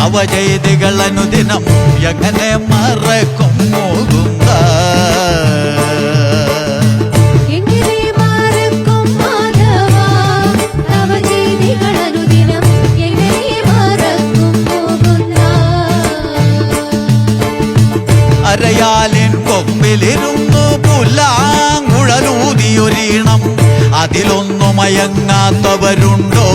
തവ ചെയ്തികൾ അനുദിനം എങ്ങനെ മറക്കും മുകുന്ദ. അരയാലിൻ കൊമ്പിലിരുന്നു പുല്ലാങ്കുഴലൂതിയൊരീണം, അതിലൊന്നു മയങ്ങാത്തവരുണ്ടോ?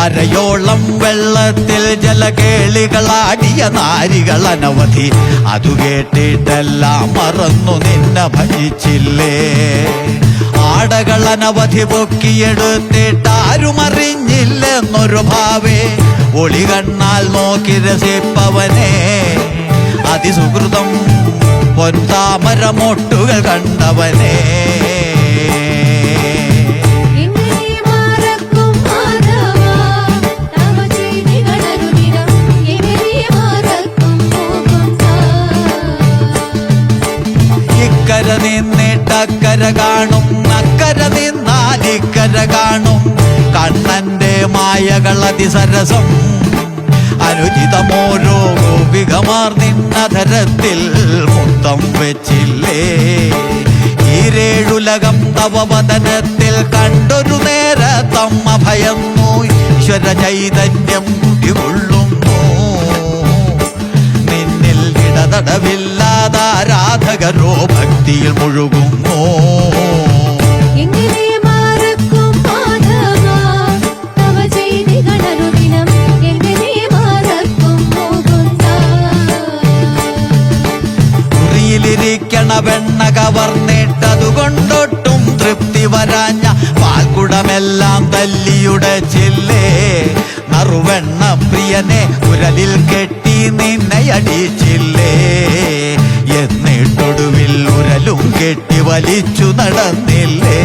അരയോളം വെള്ളത്തിൽ ജലകേളികളാടിയ നാരികൾ അനവധി, അതു കേട്ടിട്ടെല്ലാം മറന്നു നിന്നെ ഭജിച്ചില്ലേ? ആടകൾ അനവധി പൊക്കിയെടുത്തിട്ടാരുമറിഞ്ഞില്ലെന്നൊരു ഭാവേ, ഒളി കണ്ണാൽ നോക്കി രസിപ്പവനെ അതിസുഹൃതം പൊൻതാമരമൊട്ടുകൾ കണ്ടവനെ. ഇക്കര നിന്നിട്ടക്കര കാണും, അക്കര നിന്നാലിക്കര കാണും. കണ്ണന്റെ മായകൾ അതിസരസം അനുചിതമോരോ ഗോപികമാർ നിന്നധരത്തിൽ മുത്തം വെച്ചില്ലേ? ഈരേഴുലകം തവ വദനത്തിൽ കണ്ടൊരു നേരത്തമ്മ ഭയന്നു, ഈശ്വര ചൈതന്യം കുടികൊള്ളുന്നു. നിന്നിൽ ഇടതടവില്ലാതാരാധകരോ ഭക്തിയിൽ മുഴുകുന്നു. വെണ്ണ കവർന്നിട്ടതുകൊണ്ടൊട്ടും തൃപ്തി വരാഞ്ഞ പാൽക്കുടമെല്ലാം തല്ലിയുടച്ചില്ലേ? നറുവെണ്ണ പ്രിയനെ ഉരലിൽ കെട്ടി നിന്നയടിച്ചില്ലേ? എന്നിട്ടൊടുവിൽ ഉരലും കെട്ടി വലിച്ചു നടന്നില്ലേ?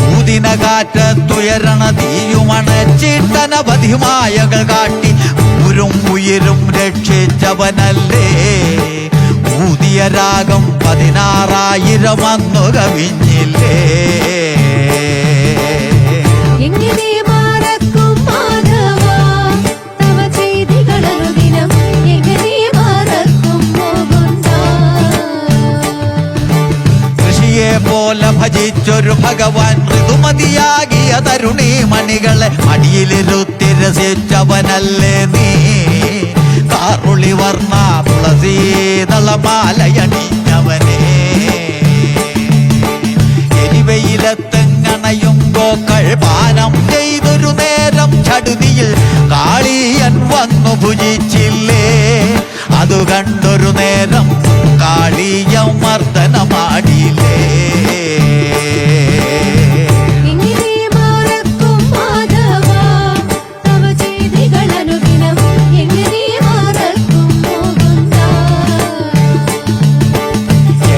ൂതിന കാറ്റത്തുയരണ തീയുമണച്ചിട്ടനവധി മായകൾ കാട്ടി ഊരും ഉയരും രക്ഷിച്ചവനല്ലേ? ഊതിയ രാഗം 16,000 അന്നു കവിഞ്ഞില്ലേ? കൃഷിയെ പോലെ ഭജിച്ചൊരു ഭഗവാൻ ഋതുമതിയാകിയ തരുണീ മണികളെ മടിയിലിരുത്തി രസിച്ചവനല്ലേ നീ? കാറുളി വർണ്ണ തുളസീതളമാലയണിഞ്ഞവനെ. എരിവയിലെത്തെങ്ങണയും ഗോക്കൾ പാനം ചെയ്തൊരു നേരം ചടുതിയിൽ കാളിയൻ വന്നു ഭുജിച്ചില്ലേ? അതു കണ്ടൊരു നേരം കാളിയം മർദ്ദനമാടിയില്ലേ?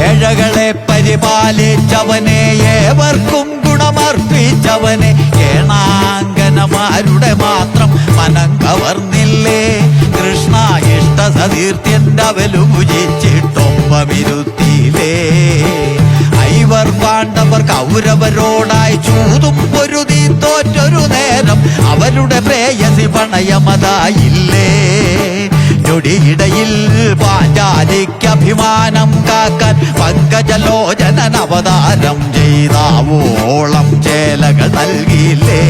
ഏഴകളെ പരിപാലിച്ചവനെ, ഏവർക്കും ഗുണമർപ്പിച്ചവനെ, ഏണാങ്കനമാരുടെ മാത്രം മനം കവർന്നില്ലേ? കൃഷ്ണ ഇഷ്ടസതീർത്ഥ്യന്റെ അവലു ഭുജിച്ചിട്ടൊപ്പമിരുത്തിയില്ലേ? ഐവർ പാണ്ഡവർ കൗരവരോടായി ചൂതും പൊരുതി തോറ്റൊരു നേരം അവരുടെ പ്രേയസി പണയമതായില്ലേ? ഞൊടിയിടയിൽ പാഞ്ചാലിക്കഭിമാനം കാക്കാൻ പങ്കജലോചനൻ അവതാരം ചെയ്താവോളം ചേലകൾ നൽകിയില്ലേ?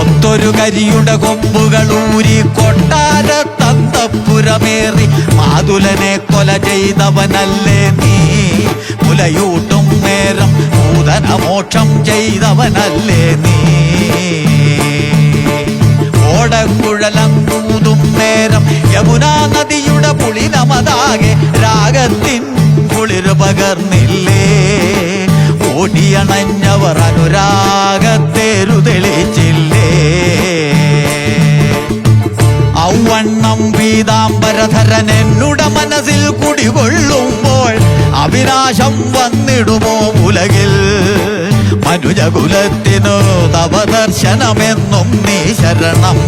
ഒത്തൊരു കരിയുടെ കൊമ്പുകൾ ഊരി കൊട്ടാരത്തന്തപ്പുരമേറി മാതുലനെ കൊല ചെയ്തവനല്ലേ നീ? മുലയൂട്ടും നേരം നൂതനമോക്ഷം ചെയ്തവനല്ലേ നീ? ഓടക്കുഴലൂതും നേരം യമുനാ നദിയുടെ പുളിനമതാകെ രാഗത്തിൻ കുളിര് പകർന്നില്ലേ? ഓടിയണഞ്ഞവർ അനുരാഗത്തേരു തെളിച്ചില്ലേ? ഔവണ്ണം പീതാംബരധരൻ എന്നുടെ മനസ്സിൽ കുടികൊള്ളുമ്പോൾ അവിനാശം വന്നിടുമോ ഉലകിൽ? മനുജകുലത്തിനു തവ ദർശനമെന്നും നീ ശരണം.